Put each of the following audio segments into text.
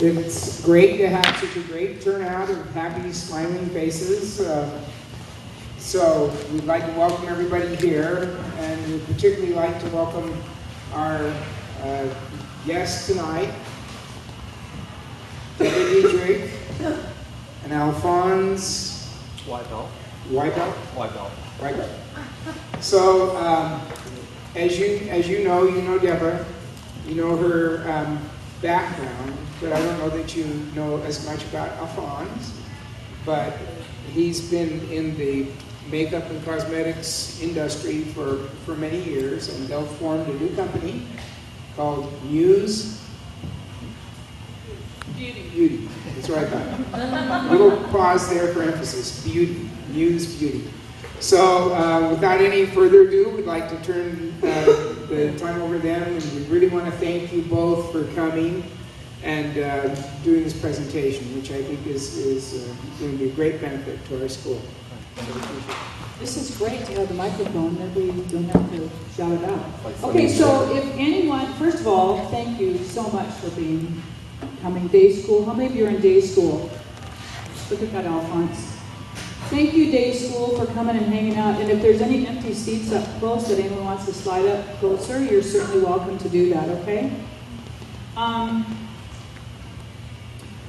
It's great to have such a great turnout of happy, smiling faces. So we'd like to welcome everybody here, and we'd particularly like to welcome our guests tonight, Debra and Alphonse. White belt. White belt? White belt. White belt. So, as you know Debra, you know her background, but I don't know that you know as much about Alphonse. But he's been in the makeup and cosmetics industry for many years, and they've formed a new company called Beauty. That's right. A little pause there for emphasis. Beauty. Muse Beauty. So, without any further ado, we'd like to turn the time over to them, and we really want to thank you both for coming and doing this presentation, which I think is going to be a great benefit to our school. This is great to have the microphone, that we don't have to shout it out. Okay, so if anyone, first of all, thank you so much for coming day school. How many of you are in day school? Look at that, Alphonse. Thank you, day school, for coming and hanging out. And if there's any empty seats up close that anyone wants to slide up closer, you're certainly welcome to do that, okay?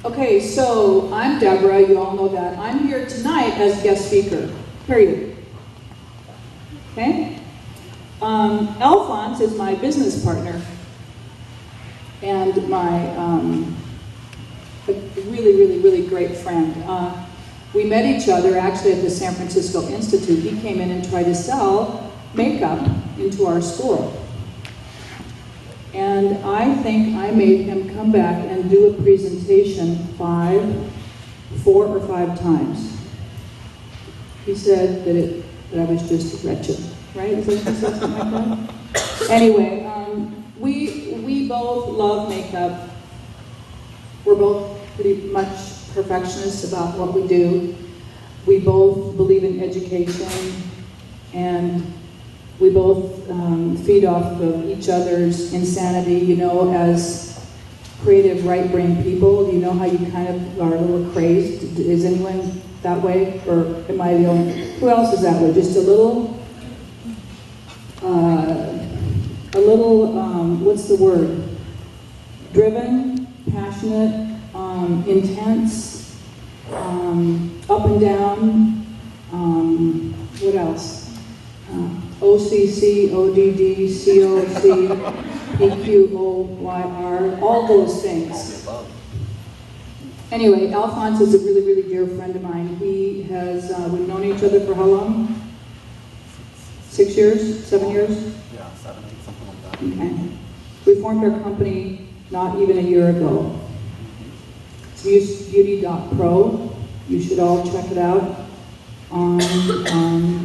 Okay, so I'm Debra, you all know that. I'm here tonight as guest speaker, period. Okay? Alphonse is my business partner and my really great friend. We met each other actually at the San Francisco Institute. He came in and tried to sell makeup into our school. And I think I made him come back and do a presentation 4 or 5 times. He said that I was just wretched, right? Is that what he said, something like that? Anyway, we both love makeup. We're both pretty much perfectionists about what we do. We both believe in education, and we both feed off of each other's insanity, you know, as creative right-brain people. Do you know how you kind of are a little crazed? Is anyone that way? Or am I the only? Who else is that way? Just a little, what's the word? Driven, passionate, intense, up and down, what else? OCC, ODD, COC, PQOYR, all those things. Anyway, Alphonse is a really dear friend of mine. He has, we've known each other for how long? 6 years? 7 years? Yeah, 7, 8, something like that. Okay. We formed our company not even a year ago. It's MUSEBEAUTY.Pro. You should all check it out.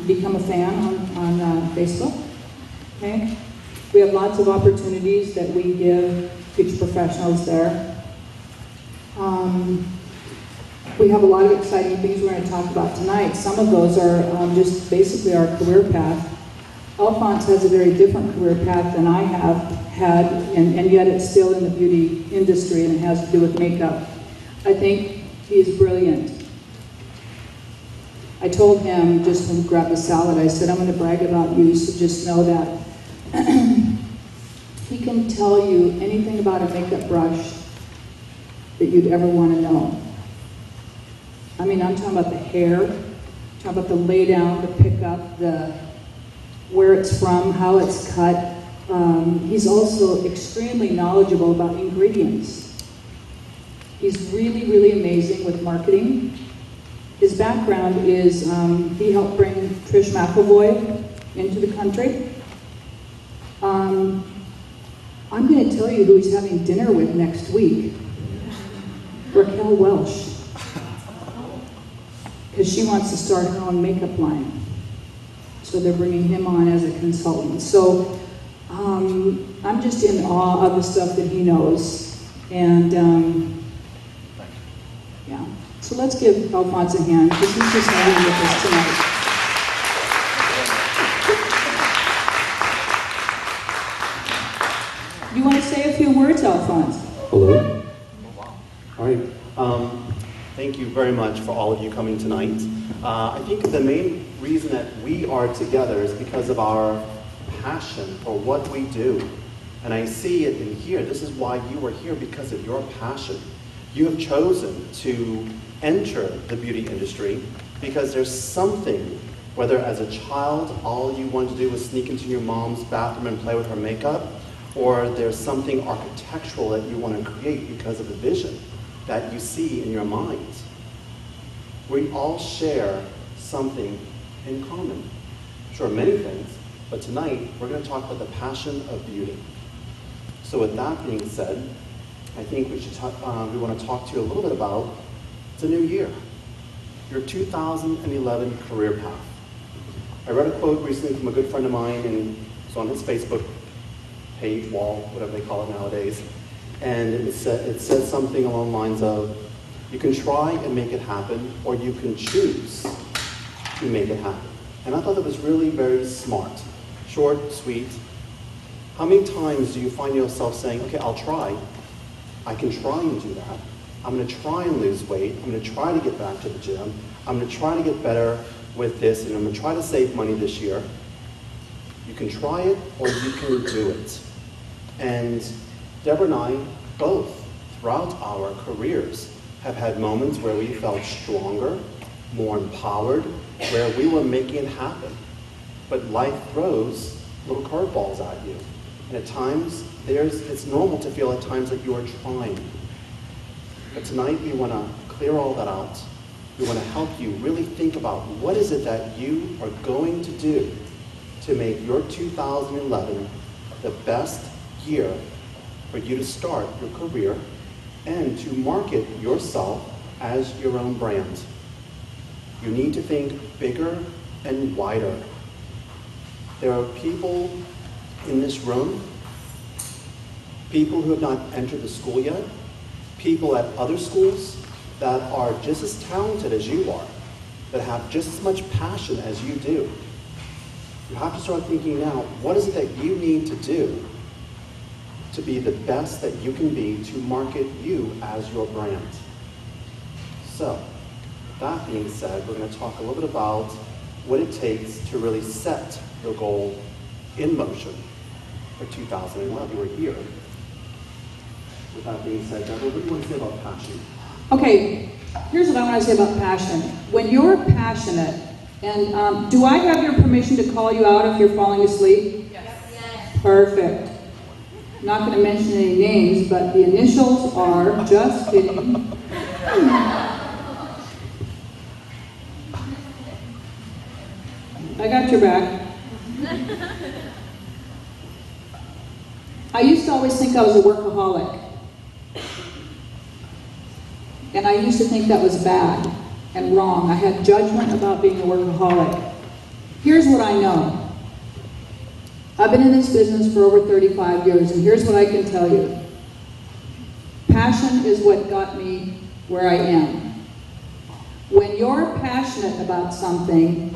Become a fan on Facebook. Okay? We have lots of opportunities that we give future professionals there. We have a lot of exciting things we're going to talk about tonight. Some of those are just basically our career path. Alphonse has a very different career path than I have had, and yet it's still in the beauty industry, and it has to do with makeup. I think he is brilliant. I told him just when he grabbed the salad, I said, I'm going to brag about you, so just know that he can tell you anything about a makeup brush that you'd ever want to know. I mean, I'm talking about the hair, I'm talking about the lay down, the pickup, where it's from, how it's cut. He's also extremely knowledgeable about ingredients. He's really amazing with marketing. His background is he helped bring Trish McEvoy into the country. I'm going to tell you who he's having dinner with next week. Raquel Welch. Because she wants to start her own makeup line. So they're bringing him on as a consultant. So I'm just in awe of the stuff that he knows. And yeah. So let's give Alphonse a hand. This is just hanging with us tonight. You want to say a few words, Alphonse? Hello. All right. Thank you very much for all of you coming tonight. I think the main reason that we are together is because of our passion for what we do. And I see it in here. This is why you are here, because of your passion. You have chosen to enter the beauty industry because there's something, whether as a child all you wanted to do was sneak into your mom's bathroom and play with her makeup, or there's something architectural that you want to create because of the vision that you see in your mind. We all share something in common. Sure, many things, but tonight we're going to talk about the passion of beauty. So with that being said, I think we want to talk to you a little bit about the new year, your 2011 career path. I read a quote recently from a good friend of mine, and it's on his Facebook page, wall, whatever they call it nowadays, and it said something along the lines of, you can try and make it happen, or you can choose to make it happen. And I thought that was really very smart, short, sweet. How many times do you find yourself saying, okay, I'll try. I can try and do that. I'm going to try and lose weight. I'm going to try to get back to the gym. I'm going to try to get better with this, and I'm going to try to save money this year. You can try it, or you can do it. And Debra and I both, throughout our careers, have had moments where we felt stronger, more empowered, where we were making it happen. But life throws little curveballs at you. And at times, it's normal to feel at times that you are trying. But tonight we want to clear all that out. We want to help you really think about what is it that you are going to do to make your 2011 the best year for you to start your career and to market yourself as your own brand. You need to think bigger and wider. There are people in this room, people who have not entered the school yet, people at other schools that are just as talented as you are, that have just as much passion as you do. You have to start thinking now, what is it that you need to do to be the best that you can be to market you as your brand? So, that being said, we're going to talk a little bit about what it takes to really set your goal in motion for 2011. We're here. With that being said, Debra, what do you want to say about passion? Okay, here's what I want to say about passion. When you're passionate, and do I have your permission to call you out if you're falling asleep? Yes. Perfect. I'm not going to mention any names, but the initials are, just kidding. I got your back. I used to always think I was a workaholic. And I used to think that was bad and wrong. I had judgment about being a workaholic. Here's what I know. I've been in this business for over 35 years, and here's what I can tell you. Passion is what got me where I am. When you're passionate about something,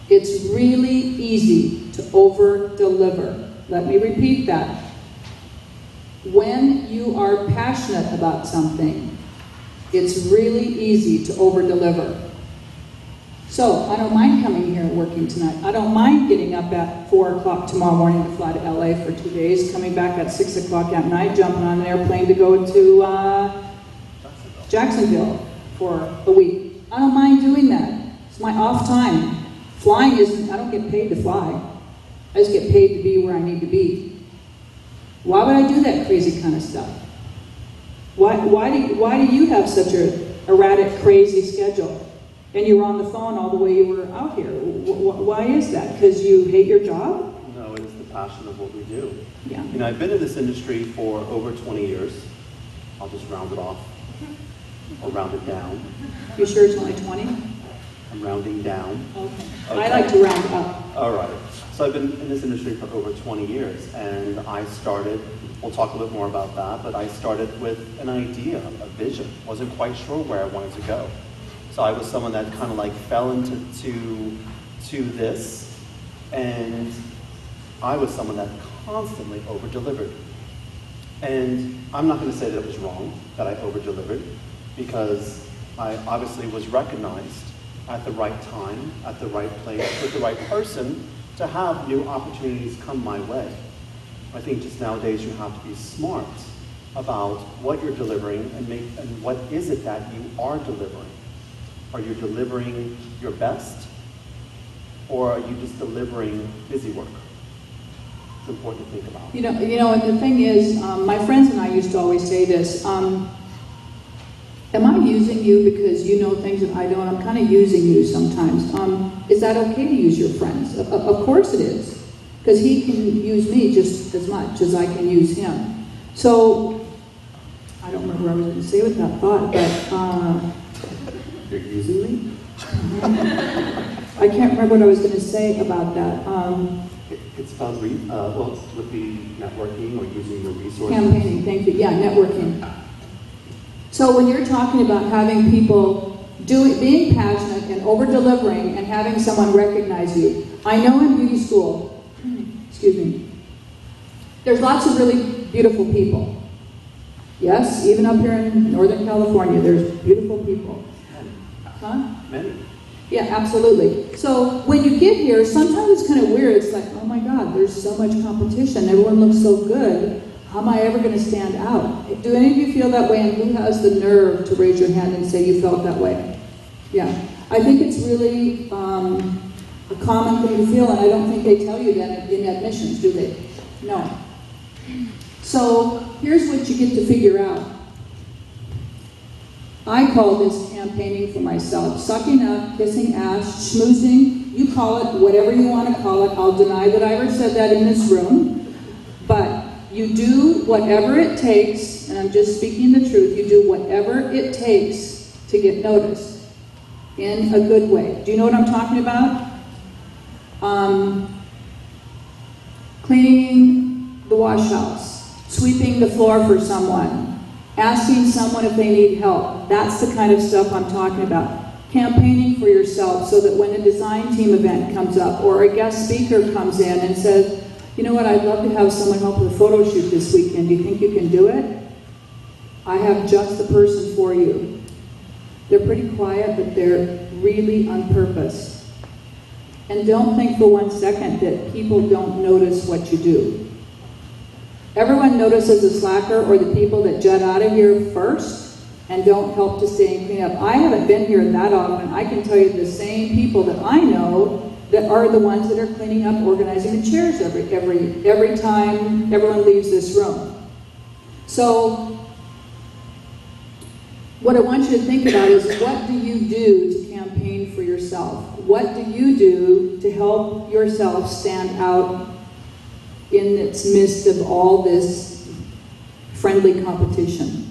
it's really easy to over-deliver. Let me repeat that. When you are passionate about something, it's really easy to over-deliver. So, I don't mind coming here and working tonight. I don't mind getting up at 4 o'clock tomorrow morning to fly to LA for 2 days, coming back at 6 o'clock at night, jumping on an airplane to go to Jacksonville for a week. I don't mind doing that. It's my off time. Flying isn't, I don't get paid to fly. I just get paid to be where I need to be. Why would I do that crazy kind of stuff? Why do you have such an erratic, crazy schedule? And you were on the phone all the way you were out here. Why is that? Because you hate your job? No, it is the passion of what we do. Yeah. You know, I've been in this industry for over 20 years. I'll just round it off, or round it down. You sure it's only 20? I'm rounding down. Okay. I like to round up. All right. So I've been in this industry for over 20 years, and I started, we'll talk a little bit more about that, but I started with an idea, a vision. Wasn't quite sure where I wanted to go. So I was someone that kind of like fell into this, and I was someone that constantly over-delivered. And I'm not going to say that it was wrong that I over-delivered, because I obviously was recognized at the right time, at the right place, with the right person to have new opportunities come my way. I think just nowadays you have to be smart about what you're delivering and what is it that you are delivering. Are you delivering your best, or are you just delivering busy work? It's important to think about. You know, and the thing is, my friends and I used to always say this, am I using you because you know things that I don't? I'm kind of using you sometimes. Is that okay to use your friends? Of course it is, because he can use me just as much as I can use him. So, I don't remember what I was going to say with that thought, but... You're using me? I can't remember what I was going to say about that. It's about with the networking or using your resources. Campaigning, thank you. Yeah, networking. So when you're talking about having people being passionate and over-delivering and having someone recognize you, I know in beauty school, excuse me, there's lots of really beautiful people. Yes, even up here in Northern California, there's beautiful people. Huh? Many. Yeah, absolutely. So when you get here, sometimes it's kind of weird. It's like, oh my God, there's so much competition. Everyone looks so good. How am I ever going to stand out? Do any of you feel that way? And who has the nerve to raise your hand and say you felt that way? Yeah. I think it's really a common thing to feel, and I don't think they tell you that in admissions, do they? No. So here's what you get to figure out. I call this campaigning for myself. Sucking up, kissing ass, schmoozing, you call it whatever you want to call it. I'll deny that I ever said that in this room. But you do whatever it takes, and I'm just speaking the truth, you do whatever it takes to get noticed in a good way. Do you know what I'm talking about? Cleaning the wash house, sweeping the floor for someone, asking someone if they need help. That's the kind of stuff I'm talking about. Campaigning for yourself so that when a design team event comes up or a guest speaker comes in and says, you know what, I'd love to have someone help with a photo shoot this weekend. Do you think you can do it? I have just the person for you. They're pretty quiet, but they're really on purpose. And don't think for 1 second that people don't notice what you do. Everyone notices the slacker or the people that jet out of here first and don't help to stay and clean up. I haven't been here that often. I can tell you the same people that I know that are the ones that are cleaning up, organizing the chairs every time everyone leaves this room. So what I want you to think about is, what do you do to campaign for yourself? What do you do to help yourself stand out in its midst of all this friendly competition?